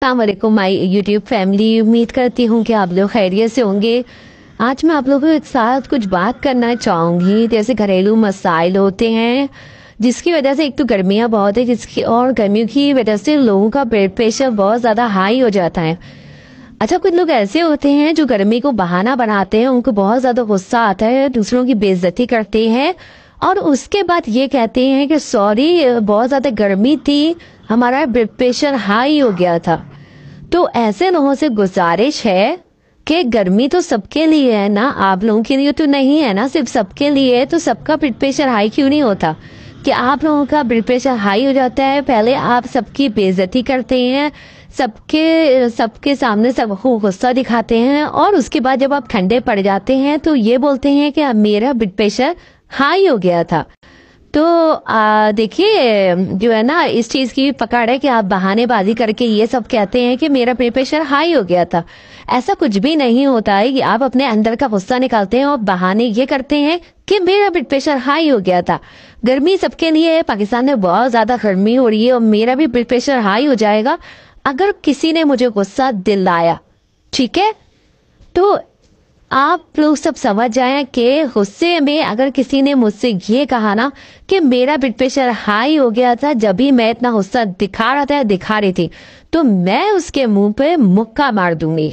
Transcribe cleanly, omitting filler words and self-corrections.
अस्सलाम वालेकुम my YouTube family. उम्मीद करती हूँ कि आप लोग खैरियत से होंगे। आज मैं आप लोगों के साथ कुछ बात करना चाहूँगी। जैसे घरेलू मसाइल होते हैं जिसकी वजह से, एक तो गर्मियाँ बहुत है जिसकी, और गर्मियों की वजह से लोगों का ब्लड प्रेशर बहुत ज़्यादा हाई हो जाता है। अच्छा, कुछ लोग ऐसे होते हैं जो गर्मी को बहाना बनाते हैं, उनको बहुत ज़्यादा गुस्सा आता है, दूसरों की बेइज्जती करते हैं और उसके बाद ये कहते हैं कि सॉरी बहुत ज़्यादा गर्मी थी, हमारा ब्लड प्रेशर हाई हो गया था। तो ऐसे लोगों से गुजारिश है कि गर्मी तो सबके लिए है ना, आप लोगों के लिए तो नहीं है ना, सिर्फ सबके लिए है। तो सबका ब्लड प्रेशर हाई क्यों नहीं होता कि आप लोगों का ब्लड प्रेशर हाई हो जाता है? पहले आप सबकी बेइज्जती करते हैं, सबके सामने सबको गुस्सा दिखाते हैं और उसके बाद जब आप ठंडे पड़ जाते हैं तो ये बोलते हैं कि अब मेरा ब्लड प्रेशर हाई हो गया था। तो देखिए, जो है ना, इस चीज की पकड़ है कि आप बहानेबाजी करके ये सब कहते हैं कि मेरा ब्लड प्रेशर हाई हो गया था। ऐसा कुछ भी नहीं होता है कि आप अपने अंदर का गुस्सा निकालते हैं और बहाने ये करते हैं कि मेरा ब्लड प्रेशर हाई हो गया था। गर्मी सबके लिए है, पाकिस्तान में बहुत ज्यादा गर्मी हो रही है और मेरा भी ब्लड प्रेशर हाई हो जाएगा अगर किसी ने मुझे गुस्सा दिलाया, ठीक है? तो आप लोग सब समझ जाएं कि गुस्से में अगर किसी ने मुझसे ये कहा ना कि मेरा ब्लड प्रेशर हाई हो गया था जब भी मैं इतना गुस्सा दिखा रही थी, तो मैं उसके मुंह पे मुक्का मार दूंगी।